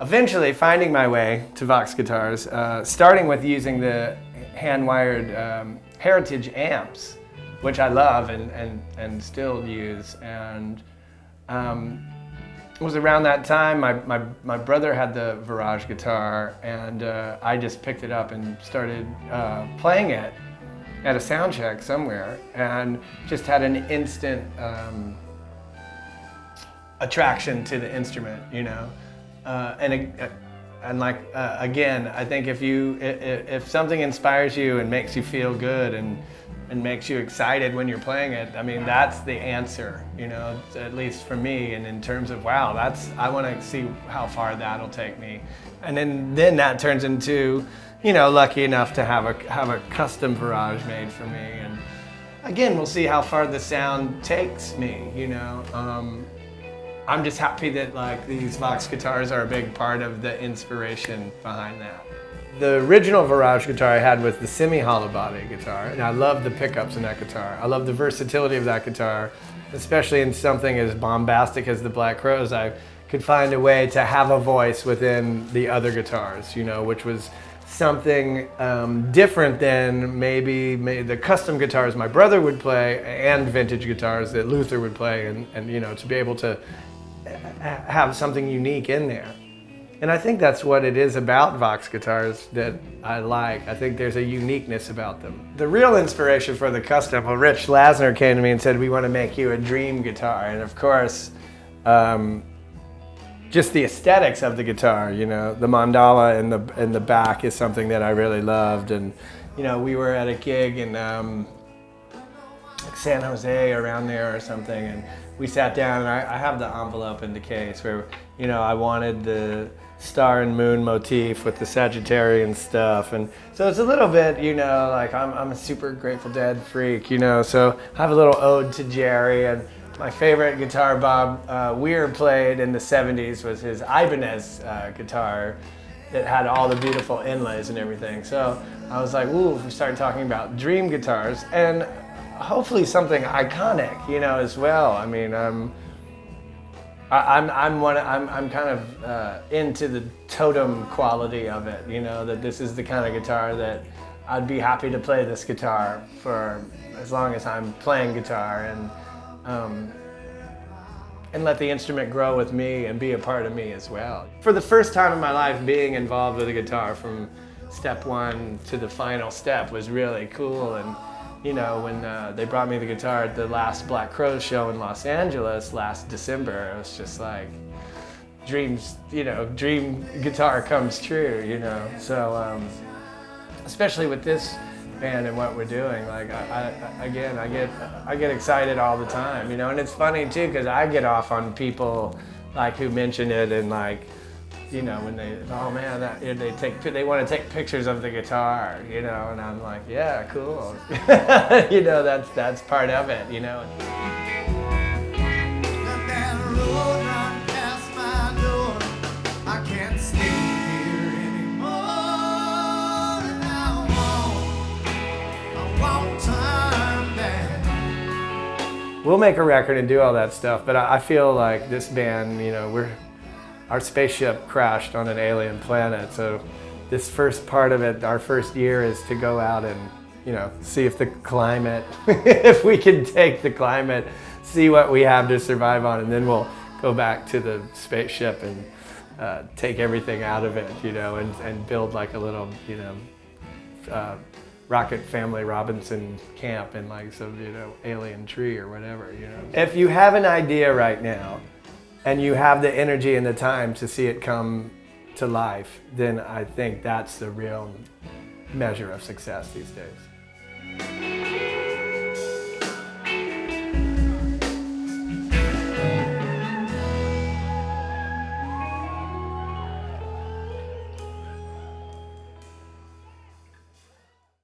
eventually finding my way to VOX Guitars, starting with using the hand-wired Heritage amps, which I love and still use. And it was around that time my brother had the VOX guitar, and I just picked it up and started playing it at a sound check somewhere, and just had an instant attraction to the instrument, you know. And like again, I think if something inspires you and makes you feel good and makes you excited when you're playing it, I mean, that's the answer, you know, at least for me. And in terms of, wow, I want to see how far that'll take me. And then that turns into, you know, lucky enough to have a custom VOX made for me. And again, we'll see how far the sound takes me, you know. I'm just happy that like these VOX guitars are a big part of the inspiration behind that. The original VOX guitar I had was the semi-hollow body guitar, and I love the pickups in that guitar. I love the versatility of that guitar, especially in something as bombastic as the Black Crowes. I could find a way to have a voice within the other guitars, you know, which was something different than maybe the custom guitars my brother would play and vintage guitars that Luther would play, and you know, to be able to have something unique in there. And I think that's what it is about VOX guitars that I like. I think there's a uniqueness about them. The real inspiration for the custom, well, Rich Lasner came to me and said, we want to make you a dream guitar. And of course, just the aesthetics of the guitar, you know, the mandala in the back is something that I really loved. And you know, we were at a gig in San Jose, around there or something, and we sat down, and I have the envelope in the case where, you know, I wanted the star and moon motif with the Sagittarian stuff. And so it's a little bit, you know, like I'm a super Grateful Dead freak, you know, so I have a little ode to Jerry. And my favorite guitar Bob Weir played in the 70s was his Ibanez guitar that had all the beautiful inlays and everything. So I was like, ooh, we started talking about dream guitars, and hopefully something iconic, you know, as well. I mean, I'm kind of into the totem quality of it, you know, that this is the kind of guitar that I'd be happy to play this guitar for as long as I'm playing guitar, and let the instrument grow with me and be a part of me as well. For the first time in my life, being involved with a guitar from step one to the final step was really cool. And you know, when they brought me the guitar at the last Black Crowes show in Los Angeles last December, it was just like dreams, you know, dream guitar comes true, you know. So especially with this band and what we're doing, like I get excited all the time, you know. And it's funny too, because I get off on people like who mention it, and like, you know, when oh man, they want to take pictures of the guitar, you know, and I'm like, yeah, cool. You know, that's part of it, you know. We'll make a record and do all that stuff, but I feel like this band, you know, our spaceship crashed on an alien planet, so this first part of it, our first year, is to go out and, you know, see if the climate, if we can take the climate, see what we have to survive on, and then we'll go back to the spaceship and take everything out of it, you know, and build like a little, you know, Rocket Family Robinson camp in like some, you know, alien tree or whatever, you know. If you have an idea right now, and you have the energy and the time to see it come to life, then I think that's the real measure of success these days.